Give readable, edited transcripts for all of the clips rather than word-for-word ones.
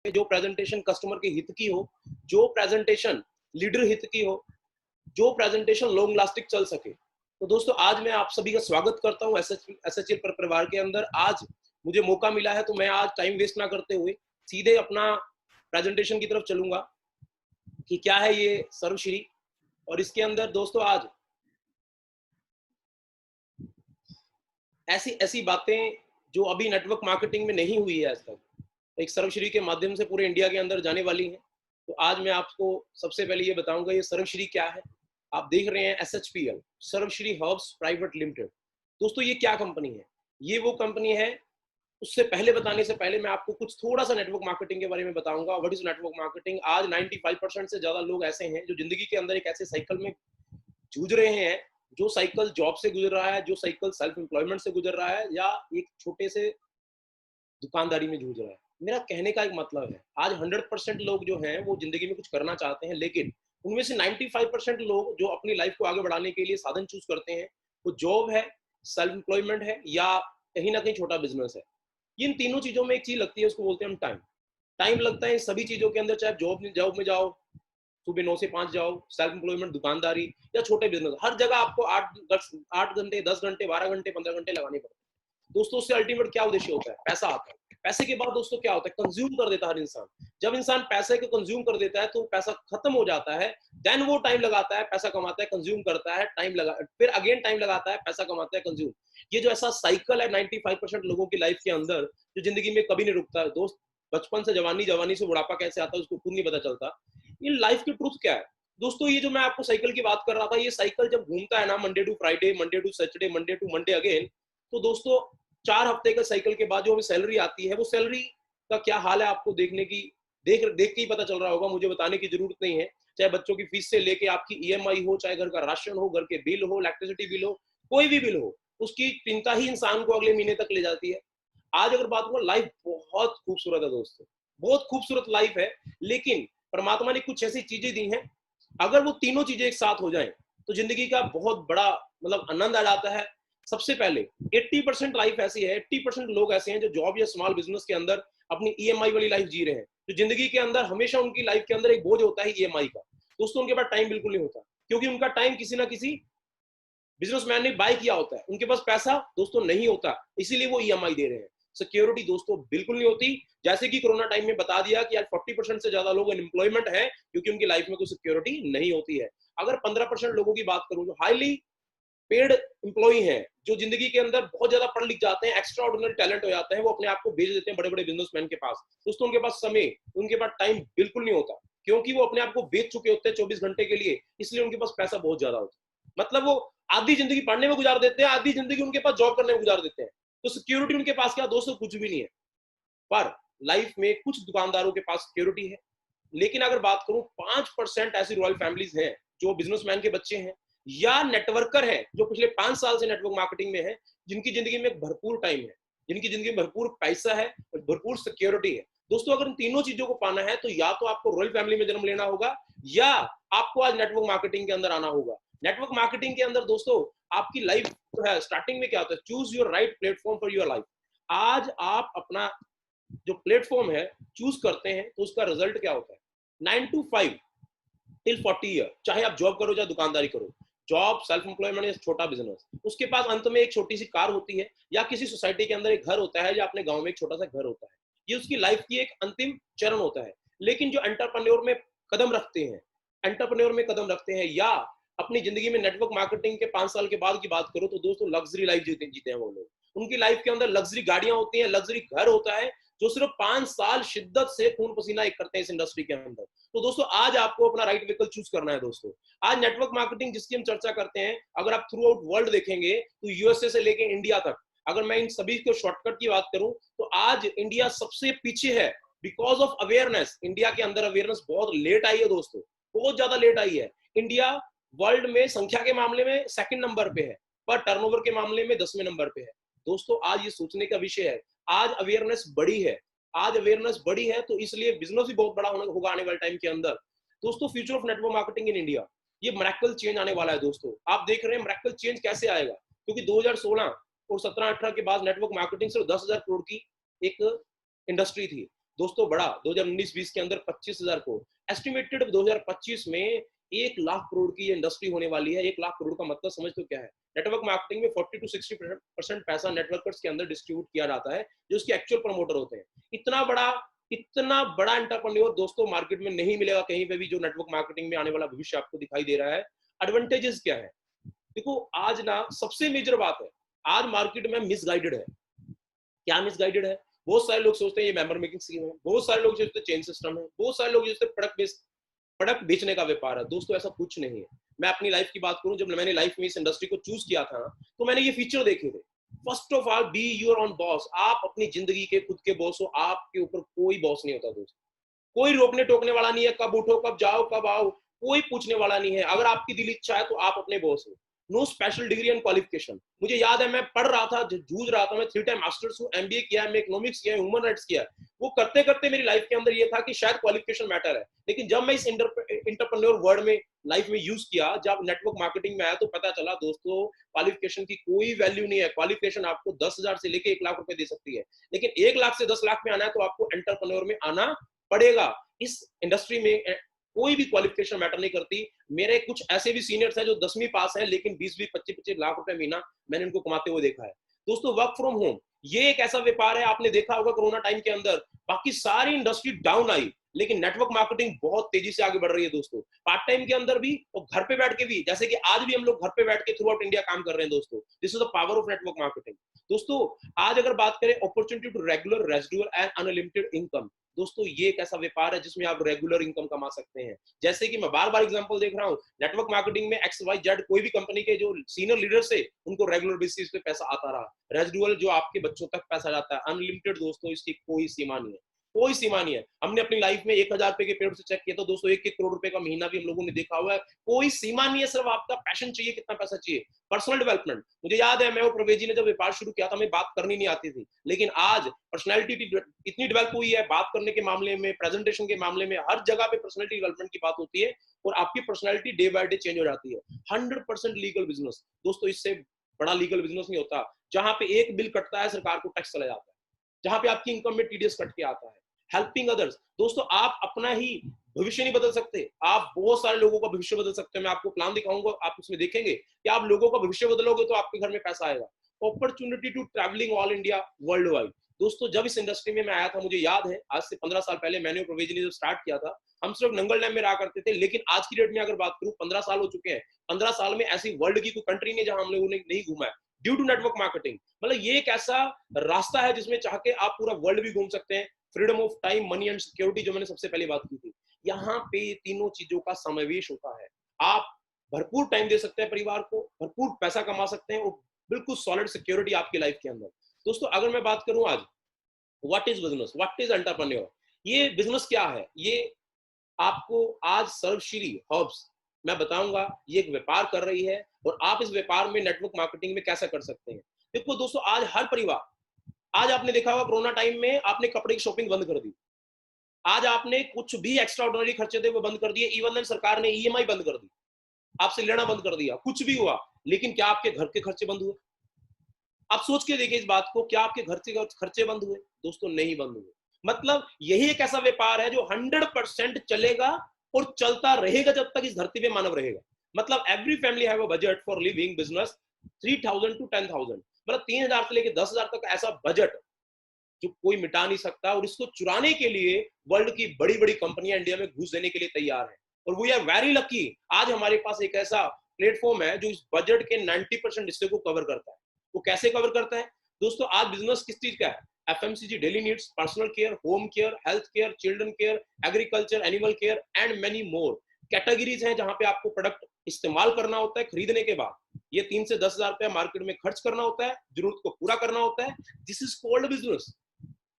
जो presentation customer के हित की हो, जो प्रेजेंटेशन लीडर हित की हो, जो प्रेजेंटेशन लॉन्ग लास्टिंग चल सके। तो दोस्तों आज मैं आप सभी का स्वागत करता हूं एसएचएल परिवार के अंदर। आज मुझे मौका मिला है तो मैं आज टाइम वेस्ट ना करते हुए सीधे अपना प्रेजेंटेशन की तरफ चलूंगा कि क्या है ये सर्वश्री। और इसके अंदर दोस्तों आज ऐसी ऐसी बातें जो अभी नेटवर्क मार्केटिंग में नहीं हुई है आज तक, एक सर्वश्री के माध्यम से पूरे इंडिया के अंदर जाने वाली है। तो आज मैं आपको सबसे पहले ये बताऊंगा ये सर्वश्री क्या है। आप देख रहे हैं SHPL, सर्वश्री हर्ब्स प्राइवेट लिमिटेड। दोस्तों ये क्या कंपनी है? ये वो कंपनी है। उससे पहले बताने से पहले मैं आपको कुछ थोड़ा सा नेटवर्क मार्केटिंग के बारे में बताऊंगा। What is network marketing? आज 95% से ज्यादा लोग ऐसे हैं जो जिंदगी के अंदर एक ऐसे साइकिल में जूझ रहे हैं, जो साइकिल जॉब से गुजर रहा है, जो साइकिल सेल्फ एम्प्लॉयमेंट से गुजर रहा है, या एक छोटे से दुकानदारी में जूझ रहा है। मेरा कहने का एक मतलब है, आज 100% लोग जो हैं वो जिंदगी में कुछ करना चाहते हैं, लेकिन उनमें से 95% लोग जो अपनी लाइफ को आगे बढ़ाने के लिए साधन चूज करते हैं, वो जॉब है, सेल्फ एम्प्लॉयमेंट है, या कहीं ना कहीं छोटा बिजनेस है। इन तीनों चीजों में एक चीज लगती है, उसको बोलते हैं हम टाइम। टाइम लगता है इन सभी चीजों के अंदर, चाहे जॉब में जाओ, सुबह 9 से 5 जाओ, सेल्फ एम्प्लॉयमेंट, दुकानदारी या छोटे बिजनेस, हर जगह आपको 8 घंटे, 10 घंटे, 12 घंटे, 15 घंटे लगाने पड़ते हैं। दोस्तों उससे अल्टीमेट क्या उद्देश्य होता है? पैसा आता है। पैसे के बाद दोस्तों क्या होता है? कंज्यूम कर देता है हर इंसान। जब इंसान पैसे को कंज्यूम कर देता है तो पैसा खत्म हो जाता है। देन वो टाइम लगाता है, पैसा कमाता है, कंज्यूम करता है, टाइम लगा, फिर अगेन टाइम लगाता है, पैसा कमाता है, कंज्यूम। ये जो ऐसा साइकिल है 95% लोगों की लाइफ के अंदर, जो जिंदगी में कभी नहीं रुकता है दोस्त। बचपन से जवानी, जवानी से बुढ़ापा कैसे आता है उसको खुद नहीं पता चलता। इन लाइफ की ट्रुथ क्या है दोस्तों? ये जो मैं आपको साइकिल की बात कर रहा था, ये साइकिल जब घूमता है ना, Monday to Friday, Monday to Saturday, Monday to Monday again, तो दोस्तों 4 हफ्ते का साइकिल के बाद जो हमें सैलरी आती है, वो सैलरी का क्या हाल है आपको देखने की, देख के ही पता चल रहा होगा, मुझे बताने की जरूरत नहीं है। चाहे बच्चों की फीस से लेके आपकी EMI हो, चाहे घर का राशन हो, घर के बिल हो, इलेक्ट्रिसिटी बिल हो, कोई भी बिल हो, उसकी चिंता ही इंसान को अगले महीने तक ले जाती है। आज अगर बात करूं, लाइफ बहुत खूबसूरत है दोस्तों, बहुत खूबसूरत लाइफ है। लेकिन परमात्मा ने कुछ ऐसी चीजें दी हैं, अगर वो तीनों चीजें एक साथ हो जाएं तो जिंदगी का बहुत बड़ा मतलब आनंद आ जाता है। सबसे पहले 80% लाइफ ऐसी है, 80% लोग ऐसे हैं जो जॉब या स्मॉल बिजनेस के अंदर अपनी EMI वाली लाइफ जी रहे हैं। जो जिंदगी के अंदर हमेशा उनकी लाइफ के अंदर एक बोझ होता है EMI का। दोस्तों उनके पास टाइम बिल्कुल नहीं होता, क्योंकि उनका टाइम किसी ना किसी बिजनेसमैन ने बाय किया होता है। उनके पास पैसा दोस्तों नहीं होता, इसीलिए वो EMI दे रहे हैं। सिक्योरिटी दोस्तों बिल्कुल नहीं होती। जैसे कि कोरोना टाइम में बता दिया कि आज 40% से ज्यादा लोग अनएम्प्लॉयमेंट है, क्योंकि उनकी लाइफ में कोई सिक्योरिटी नहीं होती है। अगर 15% लोगों की बात करूं जो हाईली पेड एम्प्लॉय हैं, जो जिंदगी के अंदर बहुत ज्यादा पढ़ लिख जाते हैं, एक्स्ट्रा ऑर्डिनरी टैलेंट हो जाते हैं, वो अपने आप को भेज देते हैं बड़े बड़े बिजनेसमैन के पास। दोस्तों उनके पास समय, उनके पास टाइम बिल्कुल नहीं होता, क्योंकि वो अपने आप को बेच चुके होते हैं 24 घंटे के लिए, इसलिए उनके पास पैसा बहुत ज्यादा होता है। मतलब वो आधी जिंदगी पढ़ने में गुजार देते हैं, आधी जिंदगी उनके पास जॉब करने में गुजार देते हैं। तो सिक्योरिटी उनके पास क्या दोस्तों? कुछ भी नहीं है। पर लाइफ में कुछ दुकानदारों के पास सिक्योरिटी है। लेकिन अगर बात करूं, 5% ऐसी रॉयल फैमिलीज हैं जो बिजनेसमैन के बच्चे हैं या नेटवर्कर हैं, जो पिछले 5 साल से नेटवर्क मार्केटिंग में है, जिनकी जिंदगी में भरपूर टाइम है, जिनकी जिंदगी में भरपूर पैसा है और भरपूर सिक्योरिटी है। दोस्तों अगर इन तीनों चीजों को पाना है तो या तो आपको रॉयल फैमिली में जन्म लेना होगा, या आपको आज नेटवर्क मार्केटिंग के अंदर आना होगा। नेटवर्क मार्केटिंग के अंदर दोस्तों आपकी लाइफ जो है, स्टार्टिंग में क्या होता है? Choose your right platform for your life. आज आप अपना जो प्लेटफॉर्म है चूज करते हैं तो उसका रिजल्ट क्या होता है? 9 to 5 टिल 40 ईयर, चाहे आप जॉब करो चाहे दुकानदारी करो, जॉब, सेल्फ एम्प्लॉयमेंट या छोटा बिजनेस, उसके पास अंत में एक छोटी सी कार होती है, या किसी सोसाइटी के अंदर एक घर होता है, या अपने गांव में एक छोटा सा घर होता है। ये उसकी लाइफ की एक अंतिम चरण होता है। लेकिन जो एंटरप्रेन्योर में कदम रखते हैं, एंटरप्रेन्योर में कदम रखते हैं, या अपनी जिंदगी में नेटवर्क मार्केटिंग के 5 साल के बाद की बात करो, तो दोस्तों लग्जरी लाइफ जीते हैं वो लोग। उनकी लाइफ के अंदर लग्जरी गाड़ियां होती हैं, लग्जरी घर होता है, जो सिर्फ 5 साल शिद्दत से खून पसीना एक करते हैं इस इंडस्ट्री के अंदर। तो दोस्तों आज आपको अपना राइट व्हीकल चूज करना है। दोस्तों आज नेटवर्क मार्केटिंग जिसकी हम चर्चा करते हैं, अगर आप थ्रू आउट वर्ल्ड देखेंगे तो USA से लेके इंडिया तक, अगर मैं इन सभी को शॉर्टकट की बात करूं तो आज इंडिया सबसे पीछे है, बिकॉज ऑफ अवेयरनेस। इंडिया के अंदर अवेयरनेस बहुत लेट आई है दोस्तों, बहुत ज्यादा लेट आई है। इंडिया वर्ल्ड में संख्या के मामले में सेकंड नंबर पे है, पर टर्नओवर के मामले में 10वें नंबर पे है। दोस्तों आज ये सोचने का विषय है। आज अवेयरनेस बढ़ी है, आज अवेयरनेस बढ़ी है, तो इसलिए बिजनेस भी बहुत बड़ा होगा आने वाले टाइम के अंदर। दोस्तों future of network marketing in India, ये मिरेकल चेंज आने वाला है। दोस्तों आप देख रहे हैं मिरेकल चेंज कैसे आएगा, क्योंकि 2016 और 17-18 के बाद नेटवर्क मार्केटिंग सिर्फ 10,000 करोड़ की एक इंडस्ट्री थी। दोस्तों बढ़ा 2019-20 के अंदर 25,000 करोड़। एस्टिमेटेड 2025 में 1 लाख करोड़ की ये इंडस्ट्री होने वाली है। 1 लाख करोड़ का मतलब समझ तो क्या है? नेटवर्क मार्केटिंग में 40 to 60% पैसा नेटवर्कर्स के अंदर डिस्ट्रीब्यूट किया जाता है, जो उसके एक्चुअल प्रमोटर होते हैं। इतना बड़ा एंटरप्रेन्योर दोस्तों मार्केट में नहीं मिलेगा कहीं पे भी, जो नेटवर्क मार्केटिंग में आने वाला भविष्य आपको दिखाई दे रहा है। एडवांटेजेस क्या है? देखो आज ना सबसे मेजर बात है, आज मार्केट में मिसगाइडेड है। क्या मिसगाइडेड है? बहुत सारे लोग सोचते हैं ये मेंबर मेकिंग स्कीम है, बहुत सारे लोग सोचते हैं चेन सिस्टम है, बहुत सारे लोग सोचते हैं प्रोडक्ट बेचने का व्यापार है। दोस्तों ऐसा कुछ नहीं है। मैं अपनी लाइफ की बात करूं, जब मैंने लाइफ में इस इंडस्ट्री को चूज किया था तो मैंने ये फीचर देखे थे। First of all, be your own boss. आप अपनी जिंदगी के खुद के बॉस हो, आपके ऊपर कोई बॉस नहीं होता दोस्त। कोई रोकने टोकने वाला नहीं है, कब उठो कब जाओ कब आओ, कोई पूछने वाला नहीं है। अगर आपकी दिल इच्छा है तो आप अपने बॉस हो। No special degree and qualification. मुझे याद है मैं पढ़ रहा था, जूझ रहा था, मैं 3 टाइम मास्टर्स हूँ, एमबीए किया है, मैं इकोनॉमिक्स किया है, ह्यूमन राइट्स किया है। वो करते करते मेरी लाइफ के अंदर ये था कि शायद क्वालिफिकेशन मैटर है, लेकिन जब मैं इस इंटरप्रेन्योर वर्ड में लाइफ में यूज किया, जब नेटवर्क मार्केटिंग में आया, तो पता चला दोस्तों क्वालिफिकेशन की कोई वैल्यू नहीं है। क्वालिफिकेशन आपको 10,000 से लेके 1 लाख रुपए दे सकती है, लेकिन 1 लाख से 10 लाख में आना है तो आपको एंटरप्रेन्योर में आना पड़ेगा। इस इंडस्ट्री में कोई भी क्वालिफिकेशन मैटर नहीं करती। मेरे कुछ ऐसे भी सीनियर्स हैं जो 10वीं पास हैं, लेकिन 20-20, 25-25 लाख रुपए महीना मैंने उनको कमाते हुए देखा है। दोस्तों वर्क फ्रॉम होम ये एक ऐसा व्यापार है, आपने देखा होगा कोरोना टाइम के अंदर बाकी सारी इंडस्ट्री डाउन आई, लेकिन नेटवर्क मार्केटिंग बहुत तेजी से आगे बढ़ रही है दोस्तों। पार्ट टाइम के अंदर भी और घर पे बैठ के भी, जैसे कि आज भी हम लोग घर पे बैठ के थ्रू आउट इंडिया काम कर रहे हैं दोस्तों। This is the power of network marketing. दोस्तों आज अगर बात करें opportunity to regular, residual and unlimited income, दोस्तों ये एक ऐसा व्यापार है जिसमें आप रेगुलर इनकम कमा सकते हैं। जैसे कि मैं बार बार एग्जांपल देख रहा हूं, नेटवर्क मार्केटिंग में XYZ कोई भी कंपनी के जो सीनियर लीडर्स है, उनको रेगुलर बेसिस पे पैसा आता रहा। रेजिडुअल जो आपके बच्चों तक पैसा जाता है। अनलिमिटेड दोस्तों इसकी कोई सीमा नहीं है, कोई सीमा नहीं है। हमने अपनी लाइफ में 1,000 रुपए के पेड़ से चेक किया तो दोस्तों 1-1 करोड़ रुपए का महीना भी हम लोगों ने देखा हुआ है। कोई सीमा नहीं है, सिर्फ आपका पैशन चाहिए, कितना पैसा चाहिए। पर्सनल डेवलपमेंट, मुझे याद है मैं और प्रवेश जी ने जब व्यापार शुरू किया था, हमें बात करनी नहीं आती थी, लेकिन आज पर्सनैलिटी इतनी डेवलप हुई है, बात करने के मामले में, प्रेजेंटेशन के मामले में, हर जगह पे पर्सनैलिटी डेवलपमेंट की बात होती है और आपकी personality day by day change हो जाती है। 100% लीगल बिजनेस दोस्तों, इससे बड़ा लीगल बिजनेस नहीं होता। जहां पे एक बिल कटता है सरकार को टैक्स चला जाता है, जहां पे आपकी इनकम में टीडीएस कट के आता है। हेल्पिंग अदर्स, दोस्तों आप अपना ही भविष्य नहीं बदल सकते, आप बहुत सारे लोगों का भविष्य बदल सकते हैं। मैं आपको प्लान दिखाऊंगा, आप उसमें देखेंगे कि आप लोगों का भविष्य बदलोगे तो आपके घर में पैसा आएगा। Opportunity to travelling all India, worldwide. दोस्तों जब इस इंडस्ट्री में मैं आया था, मुझे याद है आज से 15 साल पहले मैंने प्रवेश ने जब स्टार्ट किया था, हम सिर्फ नंगल डैम में रहा करते थे, लेकिन आज की डेट में अगर बात करूं 15 साल हो चुके हैं। 15 साल में ऐसी वर्ल्ड की कोई कंट्री नहीं जहां हम लोगों ने नहीं घूमा है, ड्यू टू नेटवर्क मार्केटिंग। मतलब ये एक ऐसा रास्ता है जिसमें चाह के आप पूरा वर्ल्ड भी घूम सकते हैं। Freedom of time, money and security, जो मैंने सबसे पहले बात की थी, यहाँ पे तीनों चीजों का समावेश होता है। आप भरपूर टाइम दे सकते हैं परिवार को, भरपूर पैसा कमा सकते हैं और बिल्कुल सॉलिड सिक्योरिटी आपकी लाइफ के अंदर। दोस्तों अगर मैं बात करूं आज what is business, what is entrepreneur, ये बिजनेस क्या है, ये आपको आज सर्वश्री हर्ब्स मैं बताऊंगा। ये एक व्यापार कर रही है और आप इस व्यापार में नेटवर्क मार्केटिंग में कैसा कर सकते हैं। देखो दोस्तों आज हर परिवार, आज आपने देखा होगा कोरोना टाइम में आपने कपड़े की शॉपिंग बंद कर दी, आज आपने कुछ भी एक्स्ट्रा ऑर्डिनरी खर्चे थे वो बंद कर दिए, इवन सरकार ने ईएमआई बंद कर दी, आपसे लेना बंद कर दिया, कुछ भी हुआ, लेकिन क्या आपके घर के खर्चे बंद हुए? आप सोच के देखिए इस बात को, क्या आपके घर से खर्चे बंद हुए? दोस्तों नहीं बंद हुए। मतलब यही एक ऐसा व्यापार है जो 100% चलेगा और चलता रहेगा जब तक इस धरती पे मानव रहेगा। मतलब every family have a budget for living business 3,000 to 10,000, मतलब 3,000 से लेकर 10,000 तक ऐसा बजट जो कोई मिटा नहीं सकता, और इसको चुराने के लिए वर्ल्ड की बड़ी बड़ी कंपनियां इंडिया में घुस देने के लिए तैयार है। और वी आर वेरी लकी, आज हमारे पास एक ऐसा प्लेटफॉर्म है जो इस बजट के 90% हिस्से को कवर करता है। वो कैसे कवर करता है दोस्तों? आज बिजनेस किस चीज का है? FMCG, daily needs, personal care, home care, health care, children care, agriculture, animal care and many more categories हैं जहां पे आपको प्रोडक्ट इस्तेमाल करना होता है। खरीदने के बाद ये 3 से 10,000 रुपया मार्केट में खर्च करना होता है, जरूरत को पूरा करना होता है। This is called business.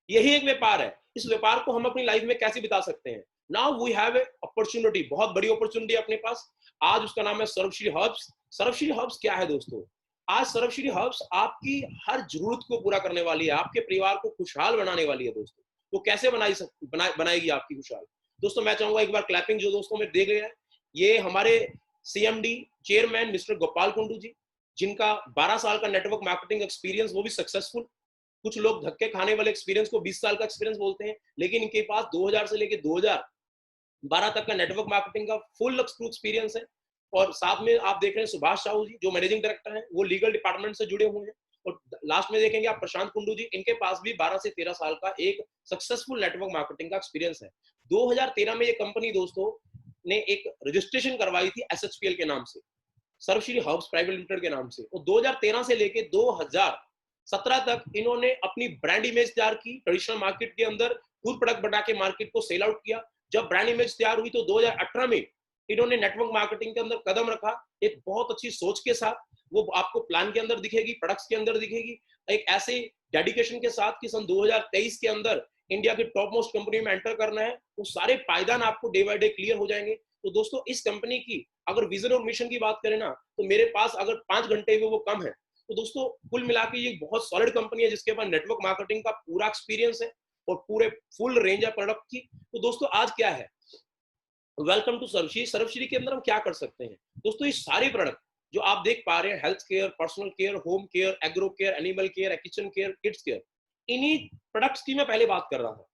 यही एक व्यापार है। इस व्यापार को हम अपनी लाइफ में कैसे बिता सकते हैं? Now we have a opportunity, बहुत बड़ी अपॉर्चुनिटी अपने पास। आज उसका नाम है सर्वश्री हर्ब्स। सर्वश्री हर्ब्स क्या है दोस्तों? आज सर्वश्री हर्ब्स आपकी हर जरूरत को पूरा करने वाली है, आपके परिवार को खुशहाल बनाने वाली है दोस्तों। वो कैसे बनाएगी आपकी खुशहाल? दोस्तों मैं चाहूंगा एक बार क्लैपिंग जो दोस्तों में दे गया है, ये हमारे CMD chairman mister Gopal Kundu ji, जिनका 12 साल का नेटवर्क मार्केटिंग एक्सपीरियंस, वो भी सक्सेसफुल। कुछ लोग धक्के खाने वाले एक्सपीरियंस को 20 साल का एक्सपीरियंस बोलते हैं, लेकिन इनके पास 2000 से लेके 2012 तक का नेटवर्क मार्केटिंग का फुल एक्सपीरियंस है। और साथ में आप देख रहे हैं सुभाष साहू जी जो मैनेजिंग डायरेक्टर हैं, वो लीगल डिपार्टमेंट से जुड़े हुए हैं। और लास्ट में देखेंगे आप प्रशांत कुंडू जी, इनके पास भी 12 से 13 साल का एक सक्सेसफुल नेटवर्क मार्केटिंग का एक्सपीरियंस है। 2013 में ये कंपनी दोस्तों ने एक रजिस्ट्रेशन करवाई थी SHPL के नाम से, सर्वश्री हब्स प्राइवेट लिमिटेड के नाम से। और 2013 से लेके 2017 तक इन्होंने अपनी ब्रांड इमेज तैयार की, ट्रेडिशनल मार्केट के अंदर खुद प्रोडक्ट बना के मार्केट को सेल आउट किया। जब ब्रांड इमेज तैयार हुई तो 2018 में इन्होंने नेटवर्क मार्केटिंग के अंदर कदम रखा, एक बहुत अच्छी सोच के साथ। वो आपको प्लान के अंदर दिखेगी, प्रोडक्ट्स के अंदर दिखेगी, एक ऐसे डेडिकेशन के साथ कि सन 2023 के अंदर इंडिया की टॉप मोस्ट कंपनी में एंटर करना है। वो सारे पायदान आपको डे बाय डे क्लियर हो जाएंगे। तो दोस्तों इस कंपनी की अगर विजन और मिशन की बात करें ना, तो मेरे पास अगर 5 घंटे में वो कम है। तो दोस्तों कुल मिला के ये बहुत सॉलिड कंपनी है जिसके पास नेटवर्क मार्केटिंग का पूरा एक्सपीरियंस है और पूरे फुल रेंज है प्रोडक्ट की। तो दोस्तों आज क्या है, वेलकम टू सर्वश्री। सर्वश्री के अंदर हम क्या कर सकते हैं दोस्तों, ये सारे प्रोडक्ट जो आप देख पा रहे हैं, health care, personal care, home care, agro care, animal care, kitchen care, kids care, इन्हीं प्रोडक्ट्स की मैं पहले बात कर रहा था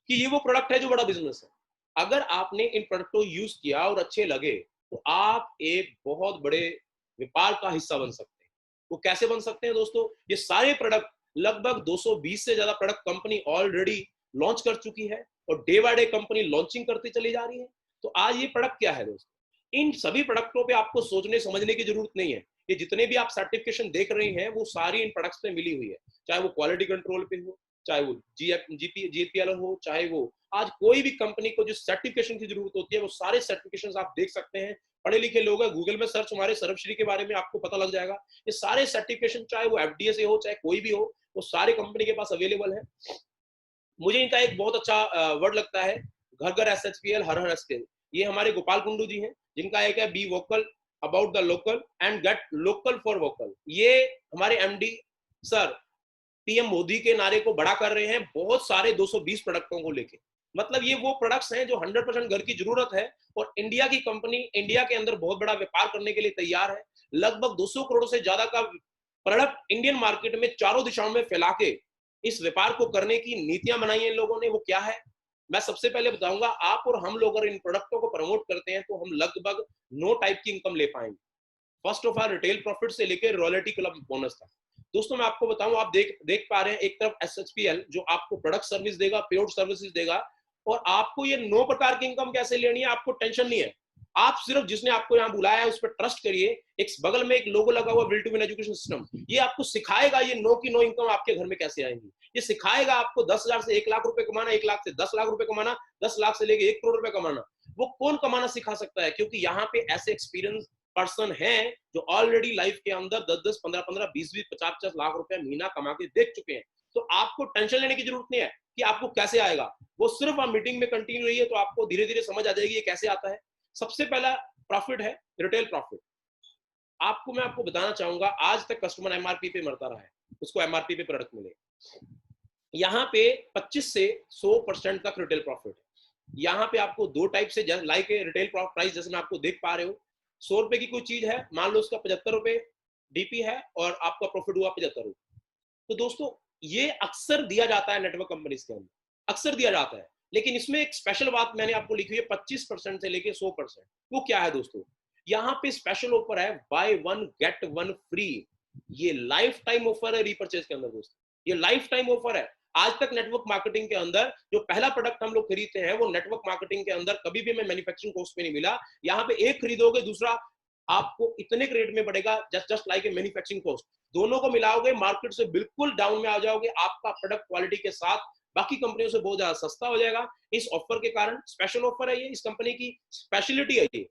कि ये वो प्रोडक्ट है जो बड़ा बिजनेस है। अगर आपने इन प्रोडक्ट को यूज किया और अच्छे लगे तो आप एक बहुत बड़े व्यापार का हिस्सा बन सकते हैं। वो कैसे बन सकते हैं दोस्तों, ये सारे प्रोडक्ट लगभग 220 से ज्यादा प्रोडक्ट कंपनी ऑलरेडी लॉन्च कर चुकी है और day by day company launching करती चली जा रही है। तो आज ये प्रोडक्ट क्या है दोस्तों, इन सभी प्रोडक्टों पे आपको सोचने समझने की जरूरत नहीं है। ये जितने भी आप सर्टिफिकेशन देख रहे हैं वो सारी इन प्रोडक्ट्स पे मिली हुई है, चाहे वो क्वालिटी कंट्रोल पे हो, चाहे वो GPL हो, चाहे वो आज कोई भी कंपनी को जो सर्टिफिकेशन की जरूरत होती है वो सारे सर्टिफिकेशन आप देख सकते हैं। पढ़े लिखे लोग हैं, गूगल में सर्च हमारे सर्वश्री के बारे में आपको पता लग जाएगा। ये सारे सर्टिफिकेशन चाहे वो FDA से हो चाहे कोई भी हो, वो सारे कंपनी के पास अवेलेबल है। मुझे इनका एक बहुत अच्छा वर्ड लगता है, घर घर SHPL, हर हर SPL। ये हमारे गोपाल कुंडू जी हैं जिनका एक है be vocal about the local and get local for vocal. ये हमारे MD सर PM मोदी के नारे को बड़ा कर रहे हैं बहुत सारे 220 प्रोडक्टों को लेके। मतलब ये वो प्रोडक्ट्स हैं जो 100% घर की जरूरत है और इंडिया की कंपनी इंडिया के अंदर बहुत बड़ा व्यापार करने के लिए तैयार है। लगभग 200 करोड़ से ज्यादा का प्रोडक्ट इंडियन मार्केट में चारों दिशाओं में फैला के इस व्यापार को करने की नीतियां बनाई हैं इन लोगों ने। वो क्या है मैं सबसे पहले बताऊंगा। आप और हम लोग अगर इन प्रोडक्टों को प्रमोट करते हैं तो हम लगभग 9 टाइप की इनकम ले पाएंगे। First of all retail profit से लेकर रॉयल्टी क्लब बोनस तक। दोस्तों मैं आपको बताऊं, आप देख पा रहे हैं एक तरफ SHPL जो आपको प्रोडक्ट सर्विस देगा, पेड सर्विसेज देगा, और आपको ये 9 प्रकार की इनकम कैसे लेनी है आपको टेंशन नहीं है। आप सिर्फ जिसने आपको यहाँ बुलाया है उस पर ट्रस्ट करिए। एक बगल में एक लोगो लगा हुआ will to win education system, ये आपको सिखाएगा ये 9 की 9 इनकम आपके घर में कैसे आएंगी। ये सिखाएगा आपको 10,000 से 1 लाख रुपए कमाना, 1 लाख से 10 लाख रुपए कमाना, 10 लाख से लेके 1 करोड़ रुपए कमाना। वो कौन कमाना सिखा सकता है, क्योंकि यहाँ पे ऐसे एक्सपीरियंस पर्सन हैं जो ऑलरेडी लाइफ के अंदर 10-10, 15-15, 20-20, 50-50 लाख रुपए महीना कमा के देख चुके हैं। तो आपको टेंशन लेने की जरूरत नहीं है कि आपको कैसे आएगा। वो सिर्फ आप मीटिंग में कंटिन्यू रहिए तो आपको धीरे धीरे समझ आ जाएगी ये कैसे आता है। सबसे पहला प्रॉफिट है रिटेल प्रॉफिट। मैं आपको बताना चाहूंगा, आज तक कस्टमर MRP पे मरता रहा है, उसको MRP पे प्रोडक्ट मिले। यहाँ पे 25 से 100% तक रिटेल प्रॉफिट है। यहाँ पे आपको 2 टाइप से लाइक रिटेल प्राइस, जैसे मैं आपको देख पा रहे हो 100 रुपए की कोई चीज है, मान लो उसका 75 रुपए DP है और आपका प्रॉफिट हुआ 75 रुपए। तो दोस्तों ये अक्सर दिया जाता है नेटवर्क कंपनीज के अंदर, अक्सर दिया जाता है। लेकिन इसमें एक स्पेशल बात मैंने आपको लिखी है 25% से लेके 100%। वो क्या है दोस्तों, यहाँ पे स्पेशल ऑफर है बाय 1 गेट 1 फ्री। ये लाइफ टाइम ऑफर है रीपर्चेज के अंदर दोस्तों, ये लाइफ टाइम ऑफर है। आज तक नेटवर्क मार्केटिंग के अंदर जो पहला प्रोडक्ट हम लोग खरीदते हैं वो नेटवर्क मार्केटिंग के अंदर कभी भी हमें मैन्युफैक्चरिंग कॉस्ट पे नहीं मिला। यहाँ पे एक खरीदोगे दूसरा आपको इतने के रेट में पड़ेगा, just like a manufacturing cost. दोनों को मिलाओगे मार्केट से बिल्कुल डाउन में आ जाओगे, आपका प्रोडक्ट क्वालिटी के साथ बाकी कंपनियों से बहुत ज्यादा सस्ता हो जाएगा इस ऑफर के कारण। स्पेशल ऑफर है ये, इस कंपनी की स्पेशलिटी है ये।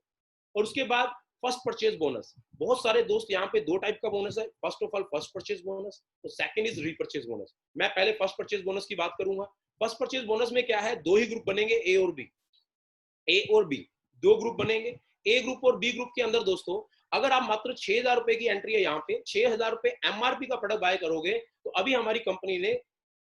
और उसके बाद फर्स्ट परचेज बोनस। बहुत सारे दोस्त यहाँ पे 2 टाइप का बोनस है। First of all first purchase bonus, तो सेकंड इज रीपरचेज बोनस। मैं पहले फर्स्ट परचेज बोनस की बात करूंगा। फर्स्ट परचेज बोनस में क्या है, 2 ही ग्रुप बनेंगे, A और B 2 ग्रुप बनेंगे। A ग्रुप और B ग्रुप के अंदर दोस्तों अगर आप मात्र 6,000 रुपए की एंट्री है, यहाँ पे 6,000 रुपए MRP का प्रोडक्ट बाय करोगे तो अभी हमारी कंपनी ने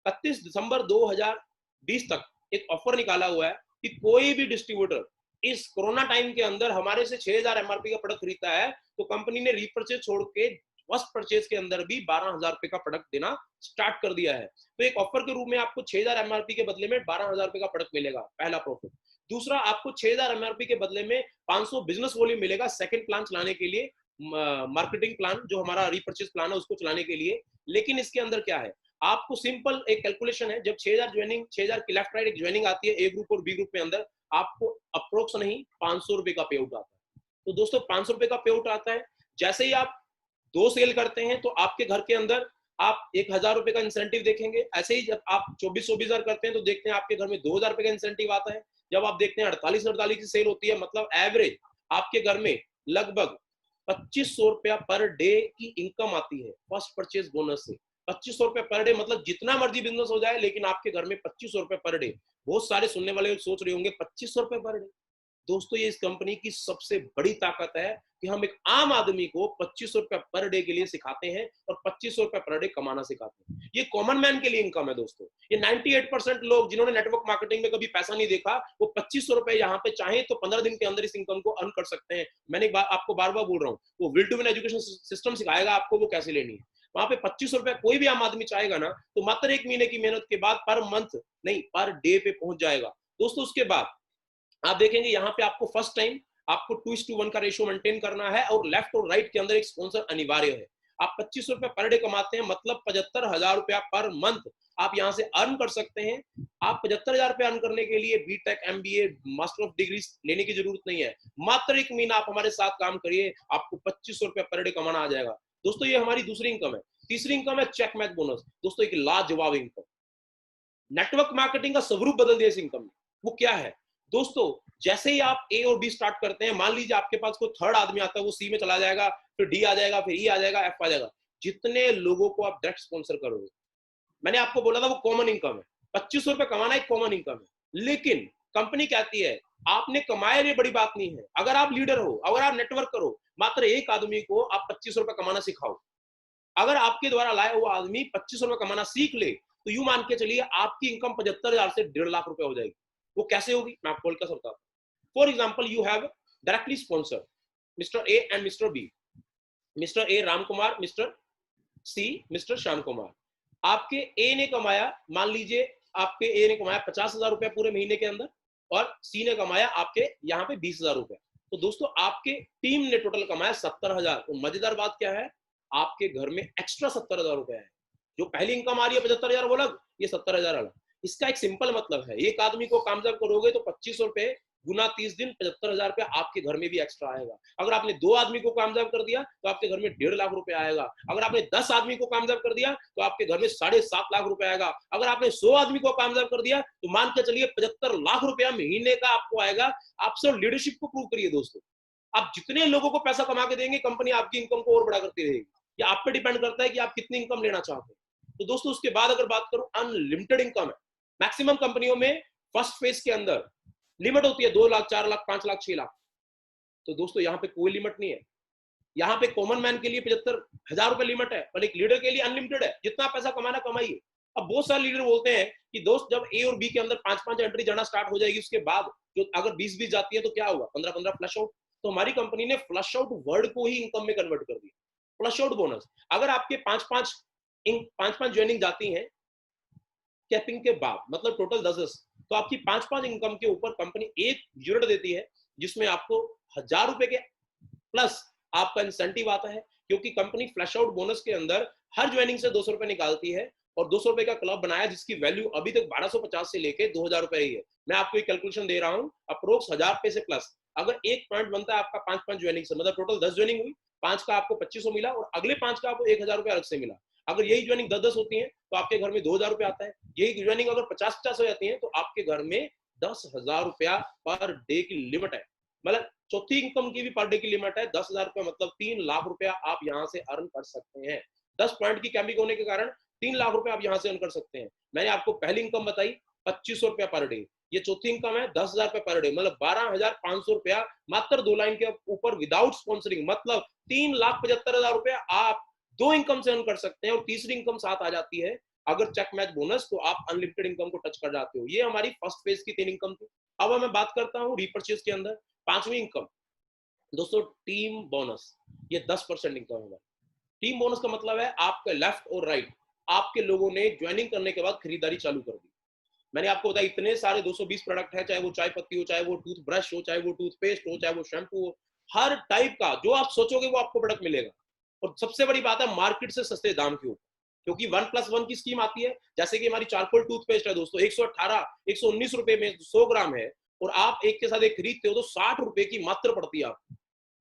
31 दिसंबर 2020 तक एक ऑफर निकाला हुआ है कि कोई भी डिस्ट्रीब्यूटर इस कोरोना टाइम के अंदर हमारे से 6,000 MRP का प्रोडक्ट खरीदता है तो कंपनी ने रीपरचेज छोड़ के फर्स्ट परचेज के अंदर भी 12,000 रुपए का प्रोडक्ट देना स्टार्ट कर दिया है। तो एक ऑफर के रूप में आपको 6,000 एमआरपी के बदले में 12,000 रुपए का प्रोडक्ट मिलेगा, पहला प्रॉफिट। दूसरा, आपको 6,000 एमआरपी के बदले में 500 बिजनेस वॉल्यूम मिलेगा सेकंड प्लान चलाने के लिए, मार्केटिंग प्लान जो हमारा रीपर्चेज प्लान है उसको चलाने के लिए। लेकिन इसके अंदर क्या है, आपको सिंपल एक कैलकुलेशन है, जब 6,000 ज्वाइनिंग, 6,000 की लेफ्ट राइट एक ज्वाइनिंग आती है ए ग्रुप और बी ग्रुप में अंदर, आपको अप्रोक्स नहीं 500 रुपए का पे आउट आता है। तो दोस्तों 500 रुपए का पे आउट आता है। जैसे ही आप 2 सेल करते हैं तो आपके घर के अंदर आप 1,000 रुपए का इंसेंटिव देखेंगे। ऐसे ही जब आप 24,000 करते हैं तो देखते हैं आपके घर में 2,000 रुपए का इंसेंटिव आता है। जब आप देखते हैं 48 की सेल होती है, मतलब एवरेज आपके घर में लगभग 2500 रुपया पर डे की इनकम आती है फर्स्ट परचेज बोनस से। 2500 रुपए पर डे, मतलब जितना मर्जी बिजनेस हो जाए लेकिन आपके घर में 2500 रुपए पर डे। बहुत सारे सुनने वाले सोच रहे होंगे 2500 रुपए पर डे। दोस्तों ये इस कंपनी की सबसे बड़ी ताकत है कि हम एक आम आदमी को 2500 रुपए पर डे के लिए सिखाते हैं और 2500 रुपए पर डे कमाना सिखाते हैं। ये कॉमन मैन के लिए इनकम है दोस्तों। ये 98% लोग जिन्होंने नेटवर्क मार्केटिंग में कभी पैसा नहीं देखा, वो 2500 रुपए यहाँ पे चाहे तो 15 दिन के अंदर इस इनकम को अर्न कर सकते हैं। मैंने आपको बार बार बोल रहा हूँ, वो will to win education system सिखाएगा आपको वो कैसे लेनी है। वहां पे 2500 रुपए कोई भी आम आदमी चाहेगा ना, तो मात्र 1 महीने की मेहनत के बाद पर मंथ नहीं, पर डे पे पहुंच जाएगा दोस्तों। उसके बाद आप देखेंगे यहाँ पे आपको फर्स्ट टाइम आपको 2:1 का रेशियो मेंटेन करना है और लेफ्ट और राइट के अंदर एक स्पॉन्सर अनिवार्य है। आप 2500 रुपए पर डे कमाते हैं, मतलब 75,000 रुपया पर मंथ आप यहाँ से अर्न कर सकते हैं। आप 75,000 रुपए अर्न करने के लिए BTech, MBA, master of degree लेने की जरूरत नहीं है। मात्र 1 महीना आप हमारे साथ काम करिए, आपको 2500 रुपए पर डे कमाना आ जाएगा। दोस्तों ये हमारी दूसरी इनकम है। तीसरी इनकम है चेक मैच बोनस। दोस्तों एक लाजवाब इनकम, नेटवर्क मार्केटिंग का स्वरूप बदल दिया इस इनकम ने। वो क्या है दोस्तों, जैसे ही आप ए और बी स्टार्ट करते हैं, मान लीजिए आपके पास कोई थर्ड आदमी आता है, वो सी में चला जाएगा, फिर डी आ जाएगा, फिर ई आ जाएगा, एफ आ जाएगा। जितने लोगों को आप डायरेक्ट स्पॉन्सर करोगे, मैंने आपको बोला था वो कॉमन इनकम है। 2500 रुपए कमाना एक कॉमन इनकम है। लेकिन कंपनी कहती है आपने कमाया, ये बड़ी बात नहीं है। अगर आप लीडर हो, अगर आप नेटवर्क करो, मात्र एक आदमी को आप 2500 रुपए कमाना सिखाओ। अगर आपके द्वारा लाया हुआ आदमी 2500 रुपए कमाना सीख ले, तो यूं मान के चलिए आपकी इनकम 75,000 से 1.5 लाख रुपए हो जाएगी। वो कैसे होगी, मैं आपको बोलकर बताता हूं। For example, you have directly sponsor mister A and mister B. Mister A Ram Kumar, mister C mister Shyam Kumar. आपके ए ने कमाया, मान लीजिए आपके ए ने कमाया 50,000 रुपया पूरे महीने के अंदर, और सी ने कमाया आपके यहाँ पे 20,000 रुपया। तो दोस्तों आपके टीम ने टोटल कमाया 70,000। तो मजेदार बात क्या है, आपके घर में एक्स्ट्रा 70,000 रुपया है। जो पहली इनकम आ रही है 75,000 वो अलग, ये 70,000 अलग। इसका एक सिंपल मतलब है, एक आदमी को कामयाब करोगे तो 2500 रुपए गुना 30 दिन 75,000 रुपया आपके घर में भी एक्स्ट्रा आएगा। अगर आपने 2 आदमी को कामयाब कर दिया तो आपके घर में 1.5 लाख रुपए आएगा। अगर आपने 10 आदमी को कामयाब कर दिया तो आपके घर में 7.5 लाख रुपए आएगा। अगर आपने 100 आदमी को कामयाब कर दिया तो मान के चलिए 75 लाख रुपया महीने का आपको आएगा। आप सिर्फ लीडरशिप को प्रूव करिए दोस्तों। आप जितने लोगों को पैसा कमा के देंगे, कंपनी आपकी इनकम को और बड़ा करती रहेगी। ये आप पे डिपेंड करता है कि आप कितनी इनकम लेना चाहते हैं। तो दोस्तों उसके बाद अगर बात करूं, अनलिमिटेड इनकम है। मैक्सिमम कंपनियों में फर्स्ट फेज के अंदर लिमिट होती है 2 लाख, 4 लाख, 5 लाख, 6 लाख। तो दोस्तों यहाँ पे कोई लिमिट नहीं है। यहाँ पे कॉमन मैन के लिए 75,000 रुपए लिमिट है, पर एक लीडर के लिए अनलिमिटेड है। जितना पैसा कमाना कमाइए। अब बहुत सारे लीडर बोलते हैं कि दोस्त जब ए और बी के अंदर 5-5 एंट्री जाना स्टार्ट हो जाएगी, उसके बाद जो अगर 20-20 जाती है तो क्या होगा, 15-15 फ्लश आउट। तो हमारी कंपनी ने फ्लश आउट वर्ड को ही इनकम में कन्वर्ट कर दिया। फ्लश आउट बोनस, अगर आपके 5-5 ज्वाइनिंग जाती हैं कैपिंग के बाद, मतलब टोटल 10-10, तो आपकी 5-5 इनकम के ऊपर कंपनी एक यूनिट देती है, जिसमें आपको 1,000 रुपए के प्लस आपका इंसेंटिव आता है। क्योंकि कंपनी फ्लैश आउट बोनस के अंदर हर ज्वाइनिंग से 200 रुपए निकालती है, और 200 रुपए का क्लब बनाया जिसकी वैल्यू अभी तक 1250 से लेके 2,000 रुपए ही है। मैं आपको एक कैलकुलेशन दे रहा हूं, अप्रोक्स 1,000 रुपए से प्लस। अगर एक पॉइंट बनता है आपका 5-5 ज्वाइनिंग से, मतलब टोटल 10 ज्वाइनिंग हुई, 5 का आपको 2500 मिला और अगले 5 का आपको 1,000 रुपए अलग से मिला। अगर यही ज्वाइनिंग 10-10 होती है तो आपके घर में 2,000 रुपए आता है। यही ज्वाइनिंग अगर 50-50 हो जाती है तो आपके घर में 10,000 रुपया पर डे की लिमिट है। मतलब चौथी इनकम की भी पर डे की लिमिट है 10,000 रुपया, मतलब 3 लाख रुपया आप यहाँ से अर्न कर सकते हैं। 10 पॉइंट की कैम्बिंग होने के कारण 3 लाख रुपया आप यहाँ से अर्न कर सकते हैं। मैंने आपको पहली इनकम बताई 2500 रुपया पर डे, ये चौथी इनकम है 10,000 रुपया पर डे, मतलब 12,500 रुपया मात्र 2 लाइन के ऊपर विदाउट स्पॉन्सरिंग, मतलब 3,75,000 रुपया आप 2 इनकम से अर्न कर सकते हैं। और तीसरी इनकम साथ आ जाती है अगर चेक मैच बोनस, तो आप अनलिमिटेड इनकम को टच कर जाते हो। ये हमारी फर्स्ट फेज की 3 इनकम थी। अब मैं बात करता हूँ रीपर्चेज के अंदर 5वीं इनकम, दोस्तों टीम बोनस। ये 10% इनकम है। टीम बोनस का मतलब है आपके लेफ्ट और राइट आपके लोगों ने ज्वाइनिंग करने के बाद खरीदारी चालू कर दी। मैंने आपको बताया इतने सारे 220 प्रोडक्ट है, चाहे वो चाय पत्ती हो, चाहे वो टूथब्रश हो, चाहे वो टूथपेस्ट हो, चाहे वो शैम्पू हो, हर टाइप का जो आप सोचोगे वो आपको प्रोडक्ट मिलेगा। और सबसे बड़ी बात है मार्केट से सस्ते दाम के ऊपर, क्योंकि 1+1 की स्कीम आती है। जैसे कि हमारी चारकोल टूथपेस्ट है दोस्तों, 118 119 रुपए में 100 ग्राम है, और आप एक के साथ एक खरीदते हो तो 60 रुपए की मात्र पड़ती है आपको।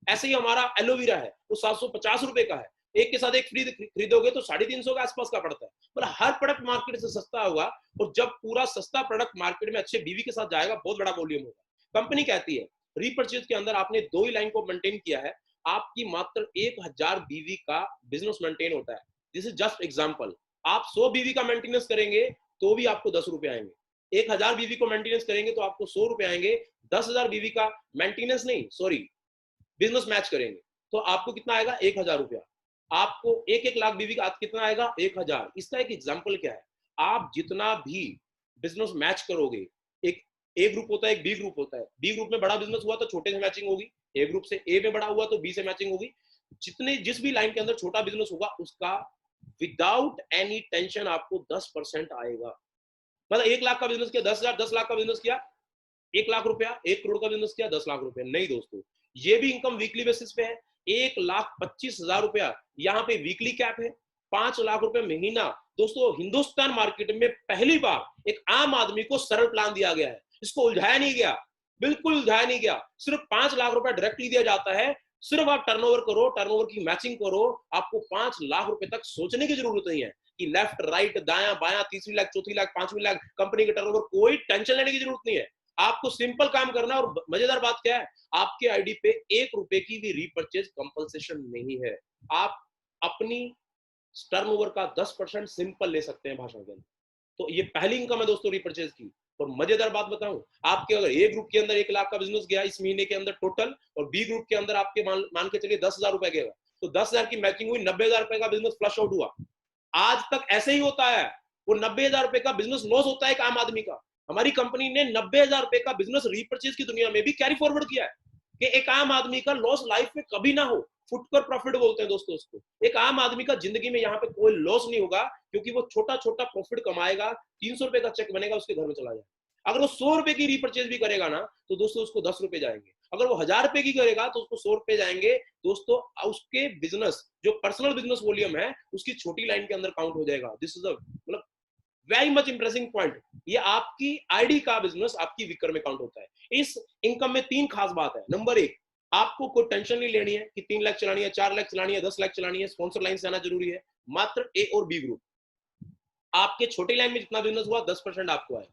ऐसे ही हमारा एलोवेरा है, वो 750 रुपए का है, एक के साथ एक फ्री खरीदोगे तो 350 के आसपास का पड़ता है। मतलब हर प्रोडक्ट मार्केट से सस्ता होगा, और जब पूरा सस्ता प्रोडक्ट मार्केट में अच्छे बीवी के साथ जाएगा, बहुत बड़ा वॉल्यूम होगा। कंपनी कहती है रीपर्चेज के अंदर आपने 2 ही लाइन को मेंटेन किया है, आपकी मात्र 1000 बीवी का बिजनेस मेंटेन होता है। This is just example. आप 100 बीवी का मेंटेनेंस करेंगे तो भी आपको 10 रुपए आएंगे, 1000 बीवी को मेंटेनेंस करेंगे तो आपको 100 रुपए आएंगे। 10,000 बीवी का मेंटेनेंस नहीं, सॉरी, बिजनेस मैच करेंगे तो आपको कितना आएगा, 1000 रुपया। आपको 1 लाख बीवी का कितना आएगा, 1000। इसका एक एग्जाम्पल क्या है, आप जितना भी बिजनेस मैच करोगे, एक ए ग्रुप होता है, एक बी ग्रुप होता है, बी ग्रुप में बड़ा बिजनेस हुआ तो छोटे से मैचिंग होगी, ए ग्रुप से ए में बड़ा हुआ तो बी से मैचिंग होगी। जितने जिस भी लाइन के अंदर छोटा बिजनेस होगा उसका विदाउट एनी टेंशन आपको 10% आएगा। मतलब 1 लाख का बिजनेस किया, 10,000, 10 लाख का बिजनेस किया, 1 लाख रुपया, 1 करोड़ का बिजनेस किया, 10 लाख रुपए। नहीं दोस्तों, ये भी इनकम वीकली बेसिस पे है। 1,25,000 रुपया यहाँ पे वीकली कैप है, 5 लाख रुपए महीना। दोस्तों हिंदुस्तान मार्केट में पहली बार एक आम आदमी को सरल प्लान दिया गया है, इसको उलझाया नहीं गया, बिल्कुल उलझाया नहीं गया। सिर्फ 5 लाख रुपया डायरेक्टली दिया जाता है। सिर्फ आप टर्नओवर करो, टर्नओवर की मैचिंग करो, आपको 5 लाख रुपए तक सोचने की जरूरत नहीं है कि लेफ्ट राइट दाया बाया, तीसरी लाख, चौथी लाख, पांचवी लाख कंपनी के टर्नओवर, कोई टेंशन लेने की जरूरत नहीं है। आपको सिंपल काम करना है। और मजेदार बात क्या है, आपके आईडी पे 1 रुपए की भी रीपर्चेज कंपलसेशन नहीं है। आप अपनी टर्नओवर का 10% सिंपल ले सकते हैं भाषण के अंदर। तो ये पहली इनकम है दोस्तों रीपर्चेज की। और मजेदार बात बताऊं, आपके अगर ए ग्रुप के अंदर 1 लाख का बिजनेस गया इस महीने के अंदर टोटल, और बी ग्रुप के अंदर आपके मान के चलिए 10,000 रुपए गएगा, तो 10,000 की मैचिंग हुई, 90,000 रुपए का बिजनेस फ्लश आउट हुआ। आज तक ऐसे ही होता है। वो 90,000 रुपए का बिजनेस लॉस होता है एक आम आदमी का। हमारी कंपनी ने 90,000 रुपए का बिजनेस रीपर्चेज की दुनिया में भी कैरी फॉरवर्ड किया है कि एक आम आदमी का लॉस लाइफ में कभी ना हो। फुटकर प्रॉफिट बोलते हैं दोस्तों उसको। एक आम आदमी का जिंदगी में यहाँ पे कोई लॉस नहीं होगा, क्योंकि वो छोटा छोटा प्रॉफिट कमाएगा, 300 रुपए का चेक बनेगा, उसके घर में चला जाएगा। अगर वो 100 रुपए की रीपर्चेज भी करेगा ना, तो दोस्तों उसको 10 रुपए जाएंगे। अगर वो 1000 रुपए की करेगा तो उसको 100 रुपए जाएंगे। दोस्तों उसके बिजनेस जो पर्सनल बिजनेस वॉल्यूम है उसकी छोटी लाइन के अंदर काउंट हो जाएगा। दिस इज मतलब वेरी मच इंप्रेसिंग पॉइंट। ये आपकी आईडी का बिजनेस आपकी विकर में काउंट होता है। इस इनकम में 3 खास बात है। नंबर 1, आपको कोई टेंशन नहीं लेनी है कि 3 लाख चलानी है, 4 लाख चलानी है, 10 लाख चलानी है, स्पॉन्सर लाइन से आना जरूरी है। मात्र ए और बी ग्रुप, आपके छोटी लाइन में जितना बिजनेस हुआ 10% आपको आए,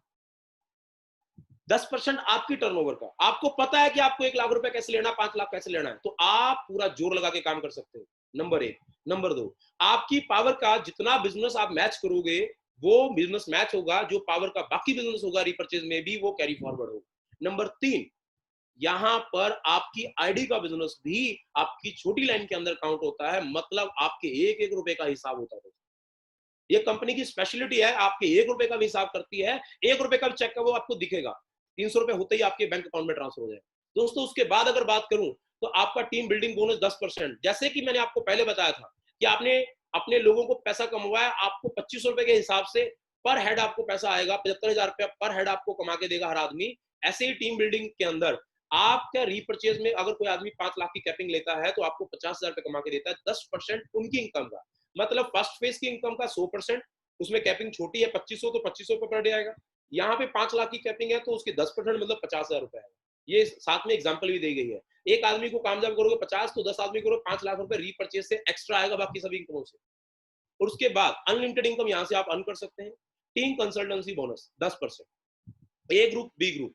10% आपकी टर्नओवर का। आपको पता है कि आपको 1 लाख रुपए कैसे लेना, 5 लाख कैसे लेना है, तो आप पूरा जोर लगा के काम कर सकते हो। नंबर 1। नंबर 2, आपकी पावर का जितना बिजनेस आप मैच करोगे वो बिजनेस मैच होगा, जो पावर का बाकी बिजनेस होगा रिपर्चेज में भी वो कैरी फॉरवर्ड होगा। नंबर 3, यहां पर आपकी आईडी का बिजनेस भी आपकी छोटी लाइन के अंदर काउंट होता है, मतलब आपके 1-1 रुपए का हिसाब होता है। ये कंपनी की स्पेशलिटी है, आपके 1 रुपए का भी हिसाब करती है। 1 रुपए का भी चेक का वो आपको दिखेगा, 300 रुपए होते ही आपके बैंक अकाउंट में ट्रांसफर हो जाए। दोस्तों उसके बाद अगर बात करूं तो आपका टीम बिल्डिंग बोनस 10%। जैसे कि मैंने आपको पहले बताया था कि आपने अपने लोगों को पैसा कमवाया, आपको 2500 रुपए के हिसाब से पर हेड आपको पैसा आएगा, 75,000 रुपया पर हेड आपको कमा के देगा हर आदमी। ऐसे ही टीम बिल्डिंग के अंदर आपका रीपर्चेज में अगर कोई आदमी 5 लाख की कैपिंग लेता है तो आपको 50,000 रुपए कमा के देता है, 10% उनकी इनकम का। मतलब फर्स्ट फेज की इनकम का 100%, उसमें कैपिंग छोटी है 2500, तो 2500 पर डे आएगा। यहाँ पे 5 लाख की कैपिंग है तो उसके 10% मतलब 50,000 रुपए आएगा। ये साथ में एग्जांपल भी दी गई है। एक आदमी को कामयाब करोगे 50, तो 10 आदमी करो 5 लाख रुपए रीपर्चेज से एक्स्ट्रा आएगा बाकी सभी इनकमों से। और उसके बाद अनलिमिटेड इनकम यहाँ से आप अर्न कर सकते हैं। Team consultancy bonus 10%। ए ग्रुप बी ग्रुप,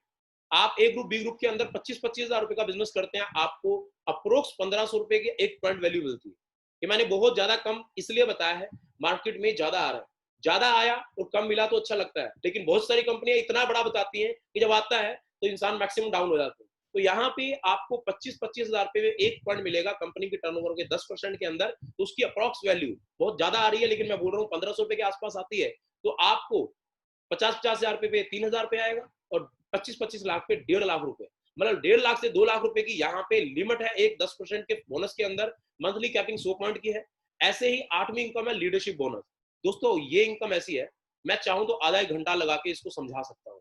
आप ए ग्रुप बी ग्रुप के अंदर 25-25 हजार रुपए का बिजनेस करते हैं, आपको अप्रोक्स 1500 रुपए की एक पॉइंट वैल्यू मिलती है। ये मैंने बहुत ज्यादा कम इसलिए बताया है, मार्केट में ज्यादा आ रहा है। ज्यादा आया और कम मिला तो अच्छा लगता है, लेकिन बहुत सारी कंपनियां इतना बड़ा बताती हैं कि जब आता है तो इंसान मैक्सिमम डाउन हो जाता है। तो यहाँ पे आपको 25-25 हजार रुपए में एक पॉइंट मिलेगा कंपनी के टर्नओवर के 10% के अंदर। तो उसकी अप्रोक्स वैल्यू बहुत ज्यादा आ रही है, लेकिन मैं बोल रहा हूँ 1500 रुपए के आसपास आती है। तो आपको 50-50 हजार रुपए पे 3,000 रुपए आएगा, और 25-25 लाख पे 1.5 लाख रुपए। मतलब 1.5 लाख से 2 लाख रुपए की यहाँ पे लिमिट है एक 10% के बोनस के अंदर। मंथली कैपिंग 100 पॉइंट की है। ऐसे ही 8वीं इनकम है लीडरशिप बोनस। दोस्तों ये इनकम ऐसी है, मैं चाहूं तो आधा एक घंटा लगा के इसको समझा सकता हूं,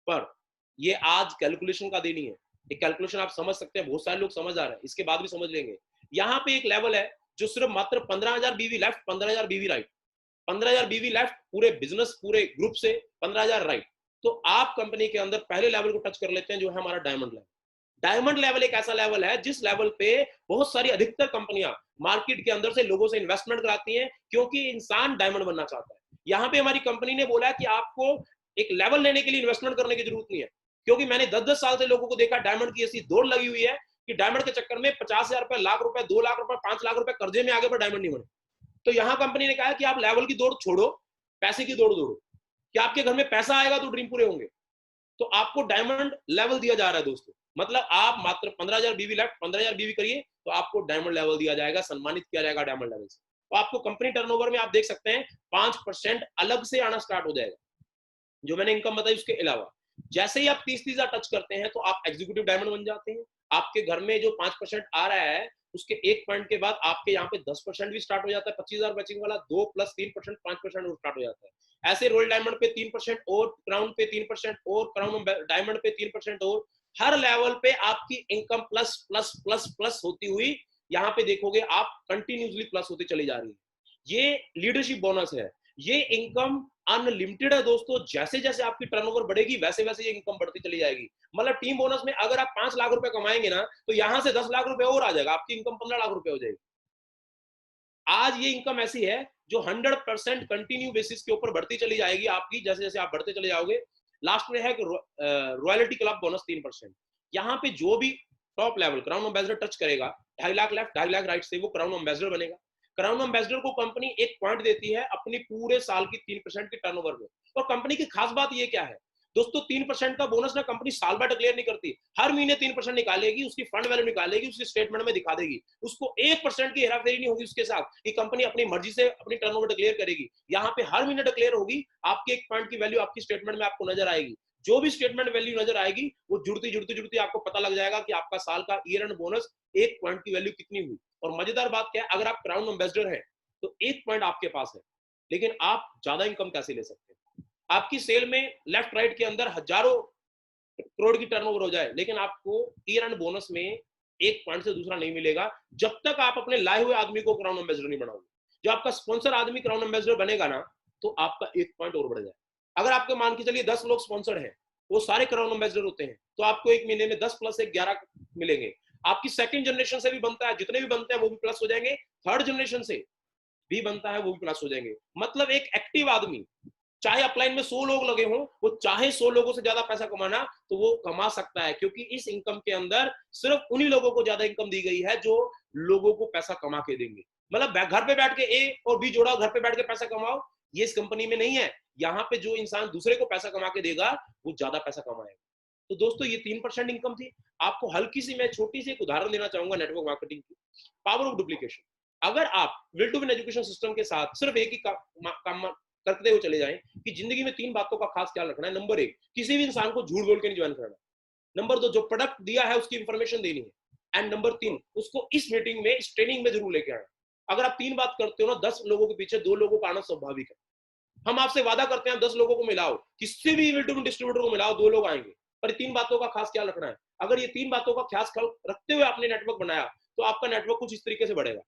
पर ये आज कैलकुलेशन का दिन ही है। एक कैलकुलेशन आप समझ सकते हैं, बहुत सारे लोग समझ आ रहे हैं, इसके बाद भी समझ लेंगे। यहाँ पे एक लेवल है जो सिर्फ मात्र 15,000 बीवी लेफ्ट, 15,000 बीवी राइट, 15,000 बीवी लेफ्ट पूरे बिजनेस पूरे ग्रुप से, 15,000 राइट। तो आप कंपनी के अंदर पहले लेवल को टच कर लेते हैं जो है हमारा डायमंड लेवल। डायमंड लेवल एक ऐसा लेवल है जिस लेवल पे बहुत सारी अधिकतर कंपनियां मार्केट के अंदर से लोगों से इन्वेस्टमेंट कराती हैं, क्योंकि इंसान डायमंड बनना चाहता है। यहाँ पे हमारी कंपनी ने बोला कि आपको एक लेवल लेने के लिए इन्वेस्टमेंट करने की जरूरत नहीं है, क्योंकि मैंने 10-10 साल से लोगों को देखा डायमंड की ऐसी दौड़ लगी हुई है कि डायमंड के चक्कर में 50,000 रुपए, लाख रुपए, 2 लाख रुपए, 5 लाख रुपए कर्जे में आगे पर डायमंड नहीं बने। तो यहाँ कंपनी ने कहा कि आप लेवल की दौड़ छोड़ो, पैसे की दौड़ दौड़ो, कि आपके घर में पैसा आएगा तो ड्रीम पूरे होंगे। तो आपको डायमंड लेवल दिया जा रहा है दोस्तों, मतलब आप मात्र 15,000 बीवी लेफ्ट, 15,000 बीवी करिए तो आपको डायमंड लेवल दिया जाएगा, सम्मानित किया जाएगा डायमंड लेवल से। तो आपको कंपनी टर्नओवर में आप देख सकते हैं 5% अलग से आना स्टार्ट हो जाएगा, जो मैंने इनकम बताई उसके अलावा। जैसे ही आप 30,000 टच करते हैं तो आप एग्जीक्यूटिव डायमंड बन जाते हैं। आपके घर में जो 5% आ रहा है उसके एक पॉइंट के बाद आपके यहाँ पे 10% भी स्टार्ट हो जाता है, 25,000 बचिंग वाला, 2 + 3% 5% और स्टार्ट हो जाता है। ऐसे रोल डायमंड पे 3% और, क्राउन पे 3% और, क्राउन डायमंड पे 3% और, हर लेवल पे आपकी income plus plus plus plus होती हुई यहाँ पे देखोगे आप कंटिन्यूसली प्लस होती चली जा रही है। ये लीडरशिप बोनस है। ये इनकम अनलिमिटेड है दोस्तों, जैसे जैसे आपकी टर्नओवर बढ़ेगी वैसे वैसे ये इनकम बढ़ती चली जाएगी। मतलब टीम बोनस में अगर आप 5 लाख रुपए कमाएंगे ना तो यहां से 10 लाख रुपए और आ जाएगा, आपकी इनकम 15 लाख रुपए हो जाएगी। आज ये इनकम ऐसी है जो 100% कंटिन्यू बेसिस के ऊपर बढ़ती चली जाएगी आपकी, जैसे जैसे आप बढ़ते चले जाओगे। लास्ट में है रॉयल्टी क्लब बोनस 3%। यहाँ पे जो भी top level crown ambassador touch करेगा, 2.5 लाख लेफ्ट 2.5 लाख राइट से वो क्राउन एम्बेसडर बनेगा। क्राउन एम्बेसडर को कंपनी एक पॉइंट देती है अपनी पूरे साल की 3% की टर्नओवर में। और कंपनी की खास बात ये क्या है दोस्तों, 3% का बोनस ना कंपनी साल भर डिक्लेयर नहीं करती, हर महीने 3% निकालेगी, उसकी फंड वैल्यू निकालेगी, उसकी स्टेटमेंट में दिखा देगी। उसको 1% की हेराफेरी नहीं होगी उसके साथ कि कंपनी अपनी मर्जी से अपनी टर्नओवर डिक्लेयर करेगी। यहाँ पे हर महीने डिक्लेयर होगी, आपके एक पॉइंट की वैल्यू आपकी स्टेटमेंट में आपको नजर आएगी। जो भी स्टेटमेंट वैल्यू नजर आएगी वो जुड़ती जुड़ती जुड़ती आपको पता लग जाएगा कि आपका साल का ईयर एंड बोनस एक पॉइंट की वैल्यू कितनी हुई। और मजेदार बात क्या है, अगर आप क्राउन एम्बेसडर है तो एक पॉइंट आपके पास है, लेकिन आप ज्यादा इनकम कैसे ले सकते हैं? आपकी सेल में लेफ्ट राइट के अंदर हजारों करोड़ की टर्नओवर हो जाए, लेकिन आपको ईयर एंड बोनस में एक पॉइंट से दूसरा नहीं मिलेगा जब तक आप अपने लाए हुए आदमी को क्राउन एम्बेसडर नहीं बनाओगे। जो आपका स्पॉन्सर आदमी क्राउन एम्बेसडर बनेगा ना तो आपका एक पॉइंट और बढ़ जाए। अगर आपके मान के चलिए 10 लोग स्पॉन्सर हैं, वो सारे क्राउन एम्बेसडर होते हैं, तो आपको एक महीने में 10 + 1 11 मिलेंगे। आपकी सेकंड जनरेशन से भी बनता है, जितने भी बनते हैं वो भी प्लस हो जाएंगे, थर्ड जनरेशन से भी बनता है वो भी प्लस हो जाएंगे। मतलब एक एक्टिव आदमी, चाहे अपलाइन में 100 लोग लगे हों, वो चाहे 100 लोगों से ज्यादा पैसा कमाना तो वो कमा सकता है, क्योंकि इस इनकम के अंदर सिर्फ उन्हीं लोगों को ज्यादा इनकम दी गई है जो लोगों को पैसा कमा के देंगे। मतलब घर पे बैठ के ए और बी जोड़ाओ, घर पे बैठ के पैसा कमाओ, ये इस कंपनी में नहीं है। यहाँ पे जो इंसान दूसरे को पैसा कमा के देगा वो ज्यादा पैसा कमाएगा। तो दोस्तों ये 3% इनकम थी। आपको हल्की सी मैं छोटी सी एक उदाहरण देना चाहूंगा नेटवर्क मार्केटिंग की, पावर ऑफ डुप्लीकेशन। अगर आप will to win education system के साथ सिर्फ एक ही काम करते हुए चले जाएं कि जिंदगी में 3 बातों का खास ख्याल रखना है। नंबर 1, किसी भी इंसान को झूठ बोल के नहीं ज्वाइन करना। नंबर 2, जो प्रोडक्ट दिया है उसकी इंफॉर्मेशन देनी है। एंड नंबर 3, उसको इस मीटिंग में इस ट्रेनिंग में जरूर लेके आना। अगर आप 3 बात करते हो ना, 10 लोगों के पीछे 2 लोगों का आना स्वाभाविक है। हम आपसे वादा करते हैं 10 लोगों को मिलाओ, किसी भी विल टू विन डिस्ट्रीब्यूटर को मिलाओ, 2 लोग आएंगे। पर 3 बातों का खास ख्याल रखना है। अगर ये 3 बातों का खास ख्याल रखते हुए आपने नेटवर्क बनाया तो आपका नेटवर्क कुछ इस तरीके से बढ़ेगा।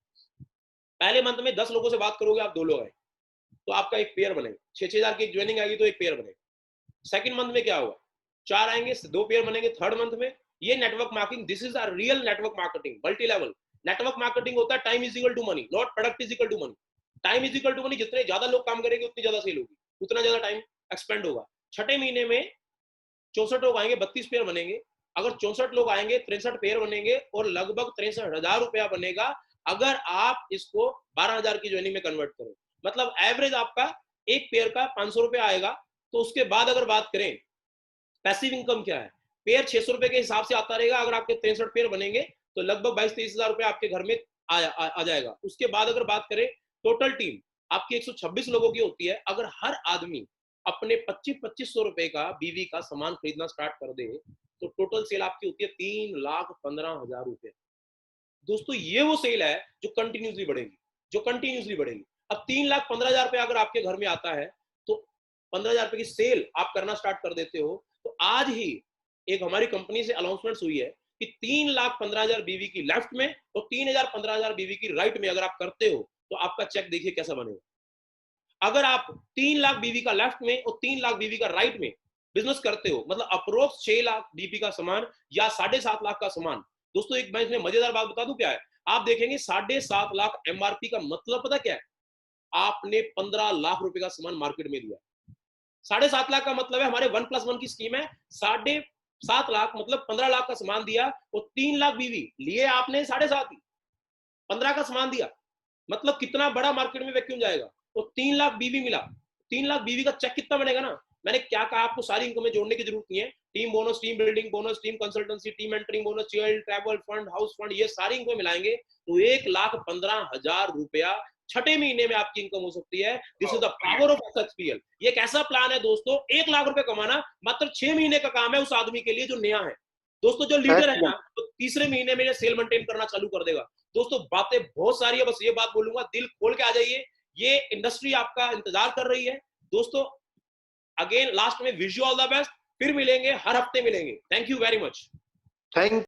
पहले मंथ में 10 लोगों से बात करोगे, आप 2 लोग आए तो आपका एक पेयर बनेगा। 6,000 की ज्वाइनिंग आएगी तो एक पेयर बनेगा। सेकंड मंथ में क्या होगा, 4 आएंगे, 2 पेयर बनेंगे। थर्ड मंथ में ये network marketing, this is a real network marketing, multi level network marketing होता है। Time is equal to money, not product is equal to money. Time is equal to money, जितने ज्यादा लोग काम करेंगे उतनी ज्यादा सेल होगी, उतना ज्यादा टाइम एक्सपेंड होगा। छठे महीने में 64 लोग आएंगे, 32 पेयर बनेंगे। अगर 64 लोग आएंगे, 63 पेयर बनेंगे और लगभग 63,000 रुपया बनेगा अगर आप इसको 12,000 की ज्वाइनिंग में कन्वर्ट करें। मतलब एवरेज आपका एक पेयर का 500 रुपया आएगा। तो उसके बाद अगर बात करें पैसिव इनकम क्या है, पेयर 600 रुपए के हिसाब से आता रहेगा। अगर आपके 63 पेयर बनेंगे तो लगभग 22-23 हजार रुपए आपके घर में आ जाएगा। उसके बाद अगर बात करें टोटल टीम आपकी 126 लोगों की होती है। अगर हर आदमी अपने 25-2500 रुपए का बीवी का सामान खरीदना स्टार्ट कर दे तो टोटल सेल आपकी होती है 3,15,000 रुपए। दोस्तों ये वो सेल है जो कंटिन्यूसली बढ़ेगी। जो कंटिन्यूसली बढ़ेगी। अब 3,15,000 रुपए अगर आपके घर में आता है तो 15,000 रुपए की सेल आप करना स्टार्ट कर देते हो। तो आज ही एक हमारी कंपनी से अनाउंसमेंट हुई है कि 3,15,000 बीवी की लेफ्ट में और 3,000-15,000 बीवी की राइट में अगर आप करते हो तो आपका चेक देखिए कैसा बनेगा। अगर आप 3 लाख बीवी का लेफ्ट में और 3 लाख बीवी का राइट में बिजनेस करते हो, मतलब अप्रोक्स 6 लाख बीवी का सामान या 7.5 लाख का सामान। दोस्तों एक मैं इसमें मजेदार बात बता दूं क्या है, आप देखेंगे 7.5 लाख एमआरपी का मतलब पता क्या है, आपने 15 लाख रुपए का सामान मार्केट में दिया। 7.5 लाख का मतलब है हमारे 1+1 की स्कीम है, 7.5 लाख मतलब 15 लाख का सामान दिया और 3 लाख बीवी लिए आपने 7.5 ही, 15 का सामान दिया, मतलब कितना बड़ा मार्केट में वैक्यूम जाएगा। तो 3 लाख बीवी मिला, 3 लाख बीवी का चेक कितना बनेगा ना। मैंने क्या कहा, आपको सारी इनकम में जोड़ने की जरूरत नहीं है। Team bonus, team building bonus, team consultancy, team entering bonus, child travel fund, house fund, ये सारी इनकम मिलाएंगे तो 1,15,000 रुपया छठे महीने में आपकी इनकम हो सकती है। This is the power of SXPL. ये एक ऐसा प्लान है दोस्तों, 1 लाख रुपए कमाना मात्र 6 महीने का काम है उस आदमी के लिए जो नया है। दोस्तों जो लीडर है ना, तो तीसरे महीने में सेल मेंटेन करना चालू कर देगा। दोस्तों बातें बहुत सारी है, बस ये बात बोलूंगा, दिल खोल के आ जाइए, ये इंडस्ट्री आपका इंतजार कर रही है। दोस्तों अगेन लास्ट में wish you all the best, फिर मिलेंगे, हर हफ्ते मिलेंगे। Thank you very much. Thank